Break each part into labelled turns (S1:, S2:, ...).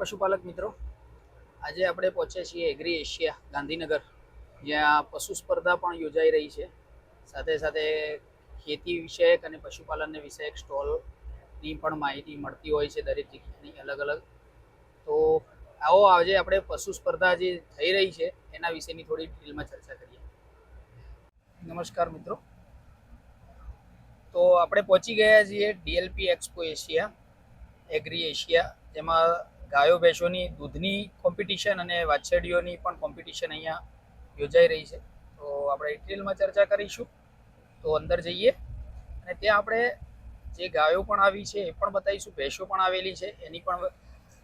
S1: પશુપાલક મિત્રો, આજે આપણે પહોંચ્યા છીએ એગ્રી એશિયા ગાંધીનગર, જ્યાં પશુ સ્પર્ધા પણ યોજાઈ રહી છે. સાથે સાથે ખેતી વિષયક અને પશુપાલન વિષયક સ્ટોલની પણ માહિતી મળતી હોય છે દરેક જગ્યાની અલગ અલગ. તો આવો આજે આપણે પશુ સ્પર્ધા જે થઈ રહી છે એના વિશેની થોડી ડિટેલમાં ચર્ચા કરીએ. નમસ્કાર મિત્રો, તો આપણે પહોંચી ગયા છીએ DLP expo Asia agri Asia, જેમાં ગાયો ભેંસોની દૂધની કોમ્પિટિશન અને વાછરડીઓની પણ કોમ્પિટિશન અહીંયા યોજાઈ રહી છે. તો આપણે ડિટેલમાં ચર્ચા કરીશું. તો અંદર જઈએ અને ત્યાં આપણે જે ગાયો પણ આવી છે એ પણ બતાવીશું, ભેંસો પણ આવેલી છે એની પણ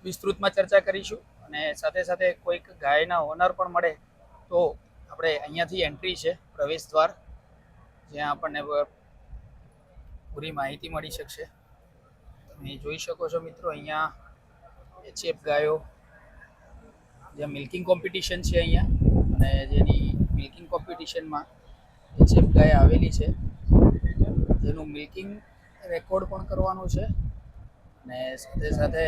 S1: વિસ્તૃતમાં ચર્ચા કરીશું. અને સાથે સાથે કોઈક ગાયના ઓનર પણ મળે તો આપણે અહીંયાથી એન્ટ્રી છે, પ્રવેશ દ્વાર, જ્યાં આપણને પૂરી માહિતી મળી શકશે. તમે જોઈ શકો છો મિત્રો, અહીંયા એચએફ ગાયો, જ્યાં મિલ્કિંગ કોમ્પિટિશન છે અહીંયા, અને જેની મિલ્કિંગ કોમ્પિટિશનમાં એચએફ ગાય આવેલી છે, જેનું મિલ્કિંગ રેકોર્ડ પણ કરવાનું છે. અને સાથે સાથે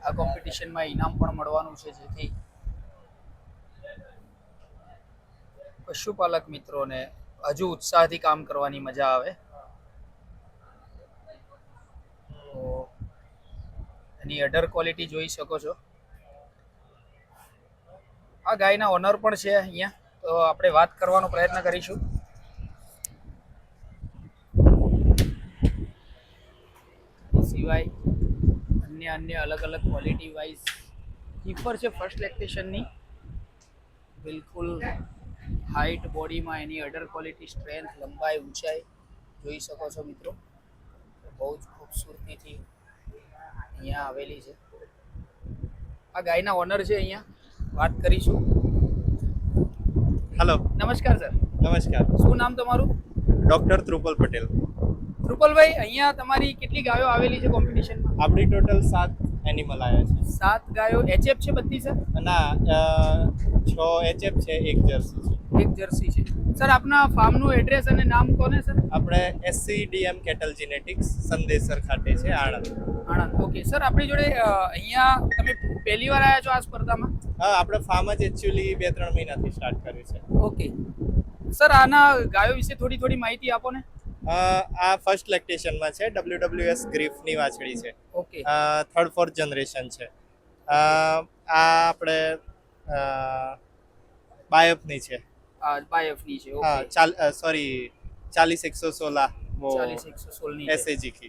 S1: આ કોમ્પિટિશનમાં ઇનામ પણ મળવાનું છે, જેથી પશુપાલક મિત્રોને હજુ ઉત્સાહથી કામ કરવાની મજા આવે. તો એની અડર ક્વોલિટી જોઈ શકો છો. આ ગાયના ઓનર પણ છે અહીંયા, તો આપણે વાત કરવાનો પ્રયત્ન કરીશું. સિવાય અન્ય અલગ અલગ ક્વોલિટી વાઇઝ કીફર છે ફર્સ્ટ લેક્ટેશનની, બિલકુલ હાઇટ, બોડીમાં એની અડર ક્વોલિટી, સ્ટ્રેન્થ, લંબાઈ, ઊંચાઈ જોઈ શકો છો મિત્રો. બહુ જ ખૂબસૂરતીથી અહીંયા આવેલી છે. આ ગાયના ઓનર છે, અહીંયા વાત કરીશું.
S2: હેલો,
S1: નમસ્કાર સર.
S2: નમસ્કાર.
S1: શું નામ તમારું?
S2: ડૉક્ટર ધ્રુપલ પટેલ.
S1: ધ્રુપલભાઈ, અહીંયા તમારી કેટલી ગાયો આવેલી છે કોમ્પિટિશનમાં?
S2: આપણી ટોટલ 7 એનિમલ આવ્યા છે.
S1: 7 ગાયો એચએફ છે બધી સર?
S2: ના, 6 એચએફ છે, 1 જર્સી છે.
S1: એક જર્સી છે. સર, આપના ફાર્મનું એડ્રેસ અને નામ કોને સર?
S2: આપણે SCDM કેટલ જીનેટિક્સ, સંદેસર ખાતે છે, આણંદ.
S1: આણંદ. ઓકે સર, આપણી જોડે અહીંયા તમે પહેલી વાર આવ્યા છો આ સ્પર્ધામાં?
S2: હા, આપણે ફાર્મ જ એકચ્યુઅલી 2-3 મહિનાથી સ્ટાર્ટ કર્યું છે.
S1: ઓકે સર, આના ગાયો વિશે થોડી માહિતી આપો ને.
S2: આ ફર્સ્ટ લેક્ટેશનમાં છે, WWS ગ્રીફની વાછડી છે.
S1: ઓકે.
S2: 3rd-4th જનરેશન છે. આ આપણે બાયોફની છે.
S1: બાયોફની છે.
S2: हाँ सॉरी 40-116 वो
S1: 40-116 ની
S2: SAG की,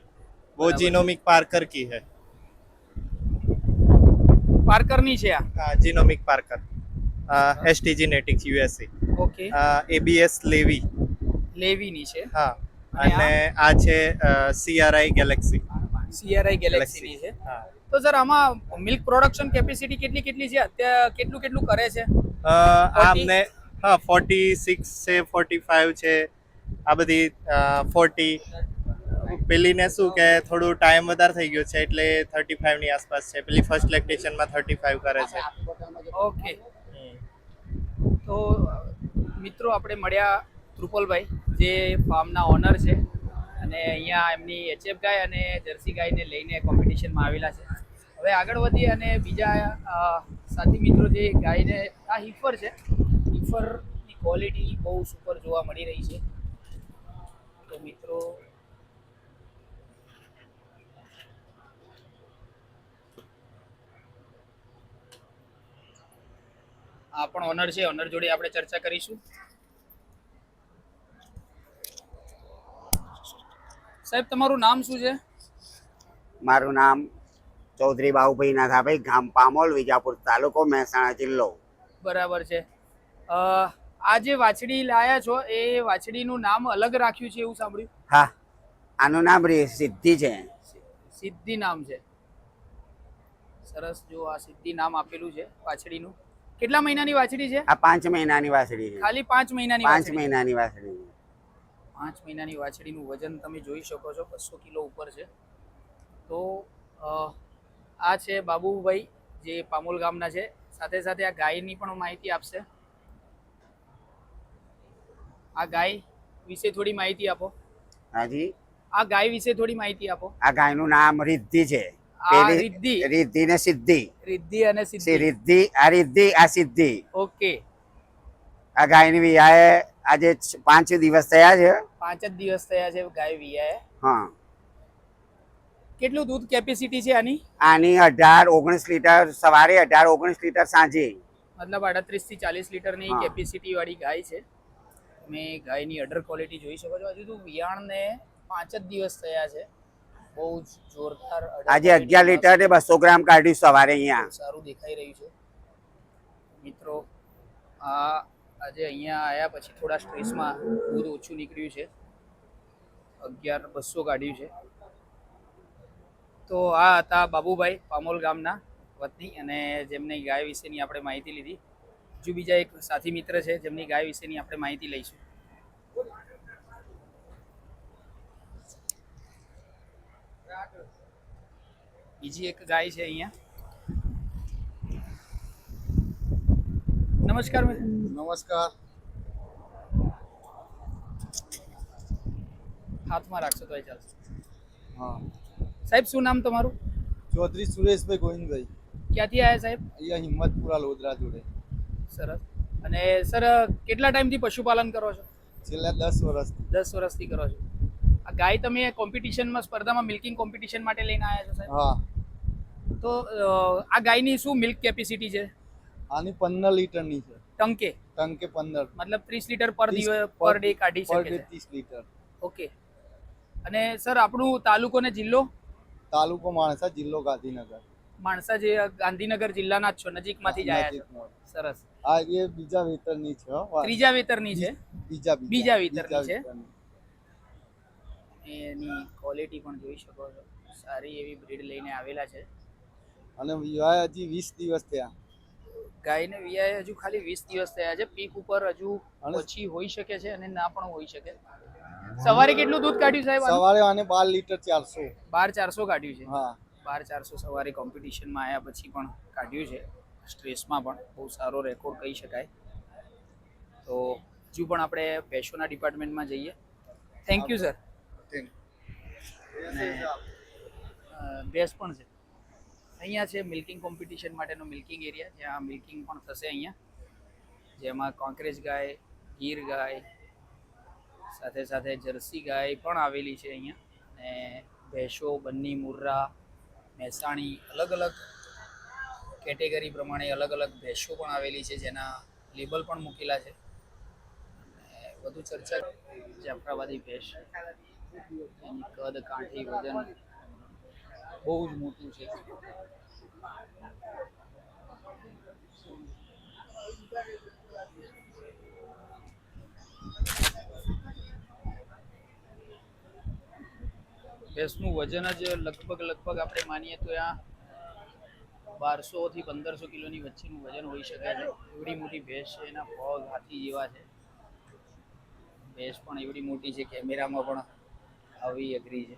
S2: वो जीनोमिक पार्कर की है.
S1: પાર્કરની છે આ?
S2: हाँ, genomic Parker, ST genetics USA.
S1: Okay.
S2: ABS
S1: લેવીની છે.
S2: હા, અને આ છે CRI ગેલેક્સી.
S1: CRI ગેલેક્સીની છે.
S2: હા.
S1: તો સર, આમાં મિલ્ક પ્રોડક્શન કેપેસિટી કેટલી છે અત્યારે? કેટલું કરે છે?
S2: આમને હા 46 છે, 45 છે, આ બધી 40. પેલીને શું કે થોડું ટાઈમ વધારે થઈ ગયો છે એટલે 35 ની આસપાસ છે. પેલી ફર્સ્ટ લેક્ટેશનમાં 35 કરે છે.
S1: ઓકે. તો મિત્રો, આપણે મળ્યા ધ્રુપલભાઈ, જે ફાર્મના ઓનર છે, અને અહીંયા એમની એચએફ ગાય અને જર્સી ગાયને લઈને કોમ્પિટિશનમાં આવેલા છે. હવે આગળ વધીએ અને બીજા સાથી મિત્રો, જે ગાયને આ હીફર છે, હીફરની ક્વોલિટી બહુ સુપર જોવા મળી રહી છે. તો મિત્રો, આ પણ ઓનર છે, ઓનર જોડે આપણે ચર્ચા કરીશું. સાહેબ, તમારું નામ શું છે?
S3: મારું નામ ચૌધરી બાબુભાઈ નાથાભાઈ, ગામ પામોલ, વિજાપુર તાલુકો, મહેસાણા જિલ્લો.
S1: બરાબર છે. આ જે વાછડી લાયા છો એ વાછડીનું નામ અલગ રાખ્યું છે એવું સાંભળ્યું?
S3: હા, આનું નામ સિદ્ધિ છે.
S1: સિદ્ધિ નામ છે. સરસ. જો આ સિદ્ધિ નામ આપેલું છે વાછડીનું. કેટલા મહિનાની વાછડી છે?
S3: આ 5 મહિનાની વાછડી છે.
S1: ખાલી 5 મહિનાની?
S3: 5 મહિનાની વાછડી.
S1: 5 મહિનાની વાછડીનું વજન તમે જોઈ શકો છો, 200 કિલો ઉપર છે. તો આ છે બાબુભાઈ, જે પામોલ ગામના છે. સાથે સાથે આ ગાયની પણ માહિતી આપશે. આ ગાય વિશે થોડી માહિતી આપો.
S3: હાજી,
S1: આ ગાય વિશે થોડી માહિતી આપો.
S3: આ ગાયનું નામ રિદ્ધિ છે.
S1: આ
S3: પેલી
S1: રિદ્ધિ
S3: રિદ્ધિ ને સિદ્ધિ.
S1: રિદ્ધિ અને સિદ્ધિ.
S3: રિદ્ધિ આ રિદ્ધિ આ સિદ્ધિ.
S1: ઓકે,
S3: આ ગાયની વિયાએ આજે 5 દિવસ થયા છે.
S1: 5 જ દિવસ થયા છે ગાય વિયાએ.
S3: હા,
S1: કેટલું દૂધ કેપેસિટી છે આની?
S3: આની 18-19 લીટર સવારે, 18-19 લીટર સાંજે.
S1: મતલબ 38 થી 40 લીટરની
S3: હા.
S1: કેપેસિટી વાળી ગાય છે. તમે ગાયની અડર ક્વોલિટી જોઈ શકો છો. હજુ તો વિયાણને 5 જ દિવસ થયા છે. બહુ જ જોરદાર udder
S3: આજે
S1: quality
S3: 11 લીટર ને 200 ગ્રામ કાઢ્યું સવારે અહીંયા.
S1: સારું દેખાઈ રહ્યું છે મિત્રો. આ આજે અહીંયા આવ્યા પછી થોડા સ્ટ્રેસમાં દૂધ ઓછું નીકળ્યું છે. 11,200 કાઢ્યું છે. તો આ હતા બાબુભાઈ, પામોલ ગામના વતની, અને જેમની ગાય વિશેની આપણે માહિતી લીધી. હજુ બીજા એક સાથી મિત્ર છે જેમની ગાય વિશેની આપણે માહિતી લઈશું. બીજી એક ગાય છે અહીંયા. નમસ્કાર મેં.
S4: નમસ્કાર.
S1: હાથમાં રાખશો તો ચાલશે.
S4: હા,
S1: સાહેબ શું નામ તમારું?
S4: ચૌધરી સુરેશભાઈ ગોવિંદભાઈ,
S1: ક્યાંથી આવ્યા સાહેબ?
S4: અહીંયા હિંમતપુરા લોધરા જોડે.
S1: સરસ. અને સર કેટલા ટાઈમથી પશુપાલન કરો છો?
S4: છેલ્લા 10 વર્ષથી.
S1: 10 વર્ષથી કરો છો. આ ગાય તમે કોમ્પિટિશનમાં, સ્પર્ધામાં મિલ્કિંગ કોમ્પિટિશન માટે લઈને આવ્યા છો સાહેબ?
S4: હા,
S1: તો આ ગાયની શું મિલ્ક કેપેસિટી છે
S4: આની 15 લીટરની છે.
S1: ટંકે?
S4: ટંકે 15.
S1: મતલબ 30 લીટર પર
S4: 30
S1: દિવસ પર ડે કાઢી
S4: પર
S1: શકે
S4: ડે
S1: છે.
S4: 30 લીટર.
S1: ઓકે. અને સર આપણું તાલુકો ને જિલ્લો?
S4: તાલુકો માણસા, જિલ્લો ગાંધીનગર.
S1: માણસા જે ગાંધીનગર જિલ્લાના જ છો, નજીકમાંથી જ આવ્યા છો.
S4: નજીકમાં.
S1: સરસ.
S4: આ એ બીજા વેતરની છે. હો, વાત.
S1: ત્રીજા વેતરની છે. બીજા વેતરની છે.
S4: વેતરની.
S1: એની ક્વોલિટી પણ જોઈ શકો છો. સારી એવી બ્રીડ લઈને આવેલા છે.
S4: અને વિવાહ હજી 20 દિવસ થયા.
S1: ગાયને વિયાએ હજુ ખાલી 20 દિવસ થયા છે. પીક ઉપર હજુ
S4: અને
S1: ઓછી હોઈ શકે છે અને ના પણ હોઈ શકે. સવારે કેટલું દૂધ કાઢ્યું સાહેબ?
S4: સવારે આને 12 લીટર 400.
S1: 12,400 કાઢ્યું છે.
S4: હા,
S1: 12,400 સવારે કોમ્પિટિશનમાં આવ્યા પછી પણ કાઢ્યું છે. સ્ટ્રેસમાં પણ બહુ સારો રેકોર્ડ કહી શકાય. તો હજુ પણ આપણે ભેંસોના ડિપાર્ટમેન્ટમાં જઈએ. Thank you sir. ભેંસ પણ છે અહીંયા. છે મિલ્કિંગ કોમ્પિટિશન માટેનો મિલ્કિંગ એરિયા, જ્યાં મિલ્કિંગ પણ થશે અહીંયા, જેમાં કોંકરેજ ગાય, ગીર ગાય, સાથે સાથે જર્સી ગાય પણ આવેલી છે અહીંયા. અને ભેંસો, બન્ની, મુર્રા, મહેસાણી, અલગ અલગ કેટેગરી પ્રમાણે અલગ અલગ ભેંસો પણ આવેલી છે, જેના લેબલ પણ મૂકેલા છે. અને વધુ ચર્ચા જાફરાબાદી ભેંસ, એની કદ, કાઠી, વજન બહુ જ મોટું છે. ભેંસનું વજન જ લગભગ આપણે માનીએ તો આ 1200 થી 1500 કિલોની વચ્ચેનું વજન હોઈ શકે છે. એવડી મોટી ભેંસ છે. એના પગ હાથી જેવા છે. ભેંસ પણ એવડી મોટી છે, કેમેરામાં પણ આવી અઘરી છે.